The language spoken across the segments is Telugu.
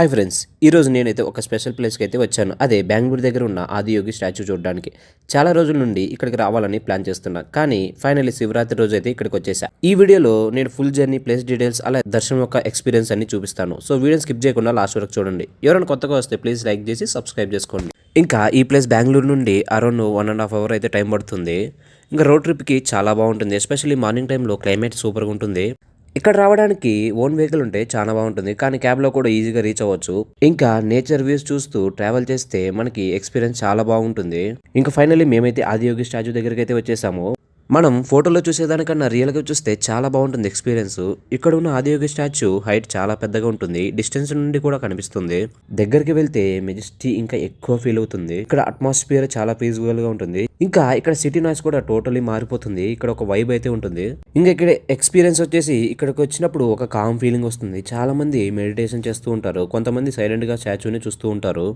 హాయ్ ఫ్రెండ్స్, ఈరోజు నేనైతే ఒక స్పెషల్ ప్లేస్కి అయితే వచ్చాను. అదే బెంగళూరు దగ్గర ఉన్న ఆదియోగి స్టాచ్యూ చూడడానికి. చాలా రోజుల నుండి ఇక్కడికి రావాలని ప్లాన్ చేస్తున్నా, కానీ ఫైనల్లీ శివరాత్రి రోజు అయితే ఇక్కడికి వచ్చేసా. ఈ వీడియోలో నేను ఫుల్ జర్నీ, ప్లేస్ డీటెయిల్స్, అలా దర్శనం యొక్క ఎక్స్పీరియన్స్ అన్ని చూపిస్తాను. సో వీడియోని స్కిప్ చేయకుండా లాస్ట్ వరకు చూడండి. ఎవరైనా కొత్తగా వస్తే ప్లీజ్ లైక్ చేసి సబ్స్క్రైబ్ చేసుకోండి. ఇంకా ఈ ప్లేస్ బెంగళూరు నుండి అరౌండ్ 1.5 hours అయితే టైం పడుతుంది. ఇంకా రోడ్ ట్రిప్కి చాలా బాగుంటుంది. ఎస్పెషల్లీ మార్నింగ్ టైంలో క్లైమేట్ సూపర్గా ఉంటుంది. ఇక్కడ రావడానికి ఓన్ వెహికల్ ఉంటే చాలా బాగుంటుంది, కానీ క్యాబ్లో కూడా ఈజీగా రీచ్ అవ్వచ్చు. ఇంకా నేచర్ వ్యూస్ చూస్తూ ట్రావెల్ చేస్తే మనకి ఎక్స్పీరియన్స్ చాలా బాగుంటుంది. ఇంకా ఫైనల్లీ మేమైతే ఆదియోగి స్టాచ్యూ దగ్గరికి అయితే వచ్చేసాము. మనం ఫోటోలో చూసేదానికన్నా రియల్గా చూస్తే చాలా బాగుంటుంది ఎక్స్పీరియన్స్. ఇక్కడ ఉన్న ఆదియోగి స్టాచ్యూ హైట్ చాలా పెద్దగా ఉంటుంది. డిస్టెన్స్ నుండి కూడా కనిపిస్తుంది. దగ్గరికి వెళ్తే మెజెస్టీ ఇంకా ఎక్కువ ఫీల్ అవుతుంది. ఇక్కడ అట్మాస్ఫియర్ చాలా పీస్ఫుల్ గా ఉంటుంది. ఇంకా ఇక్కడ సిటీ నాయిస్ కూడా టోటలీ మారిపోతుంది. ఇక్కడ ఒక వైబ్ అయితే ఉంటుంది. ఇంకా ఇక్కడ ఎక్స్పీరియన్స్ వచ్చేసి ఇక్కడికి వచ్చినప్పుడు ఒక కామ్ ఫీలింగ్ వస్తుంది. చాలా మంది మెడిటేషన్ చేస్తూ ఉంటారు, కొంతమంది సైలెంట్ గా స్టాచ్యూని చూస్తూ ఉంటారు.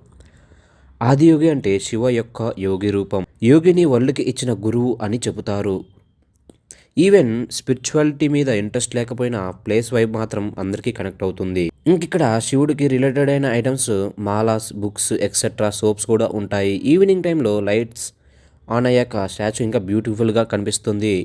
ఆదియోగి అంటే శివ యొక్క యోగి రూపం. యోగిని వరల్డ్కి ఇచ్చిన గురువు అని చెబుతారు. ఈవెన్ స్పిరిచువాలిటీ మీద ఇంట్రెస్ట్ లేకపోయినా ప్లేస్ వైబ్ మాత్రం అందరికీ కనెక్ట్ అవుతుంది. ఇక్కడ శివుడికి రిలేటెడ్ అయిన ఐటమ్స్, మాలాస్, బుక్స్, ఎక్సెట్రా సోప్స్ కూడా ఉంటాయి. ఈవినింగ్ టైంలో లైట్స్ ఆన్ అయ్యాక స్టాచ్యూ ఇంకా బ్యూటిఫుల్గా కనిపిస్తుంది.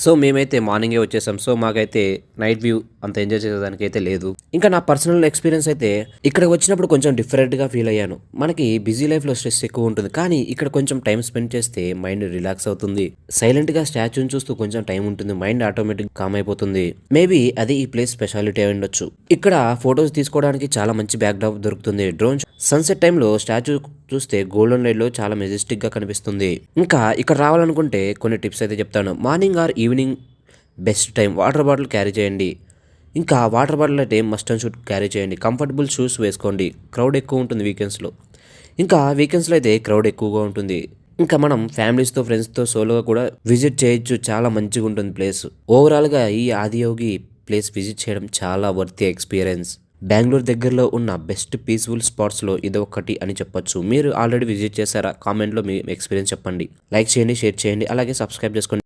సో మేమైతే మార్నింగే వచ్చేసాం. సో మాకైతే నైట్ వ్యూ అంత ఎంజాయ్ చేసేదానికి అయితే లేదు. ఇంకా నా పర్సనల్ ఎక్స్పీరియన్స్ అయితే ఇక్కడికి వచ్చినప్పుడు కొంచెం డిఫరెంట్గా ఫీల్ అయ్యాను. మనకి బిజీ లైఫ్లో స్ట్రెస్ ఎక్కువ ఉంటుంది, కానీ ఇక్కడ కొంచెం టైం స్పెండ్ చేస్తే మైండ్ రిలాక్స్ అవుతుంది. సైలెంట్గా స్టాచ్యూని చూస్తూ కొంచెం టైం ఉంటుంది, మైండ్ ఆటోమేటిక్ కామ్ అయిపోతుంది. మేబీ అది ఈ ప్లేస్ స్పెషాలిటీ అయి ఉండొచ్చు. ఇక్కడ ఫొటోస్ తీసుకోవడానికి చాలా మంచి బ్యాక్ డ్రాప్ దొరుకుతుంది. డ్రోన్ సన్సెట్ టైంలో స్టాచ్యూ చూస్తే గోల్డెన్ లైట్ లో చాలా మెజెస్టిక్ గా కనిపిస్తుంది. ఇంకా ఇక్కడ రావాలనుకుంటే కొన్ని టిప్స్ అయితే చెప్తాను. Morning or evening best time. Water bottle carry చేయండి. ఇంకా వాటర్ బాటిల్ అయితే మస్ట్ అండ్ షుడ్ క్యారీ చేయండి. కంఫర్టబుల్ షూస్ వేసుకోండి. క్రౌడ్ ఎక్కువ ఉంటుంది వీకెండ్స్లో. ఇంకా వీకెండ్స్లో అయితే క్రౌడ్ ఎక్కువగా ఉంటుంది. ఇంకా మనం ఫ్యామిలీస్తో, ఫ్రెండ్స్తో, సోలోగా కూడా విజిట్ చేయొచ్చు. చాలా మంచిగా ఉంటుంది ప్లేస్. ఓవరాల్గా ఈ ఆదియోగి ప్లేస్ విజిట్ చేయడం చాలా వర్తీ ఎక్స్పీరియన్స్. బెంగళూరు దగ్గరలో ఉన్న బెస్ట్ పీస్ఫుల్ స్పాట్స్లో ఇది ఒకటి అని చెప్పొచ్చు. మీరు ఆల్రెడీ విజిట్ చేశారా? కామెంట్లో మీ ఎక్స్పీరియన్స్ చెప్పండి. లైక్ చేయండి, షేర్ చేయండి, అలాగే సబ్స్క్రైబ్ చేసుకోండి.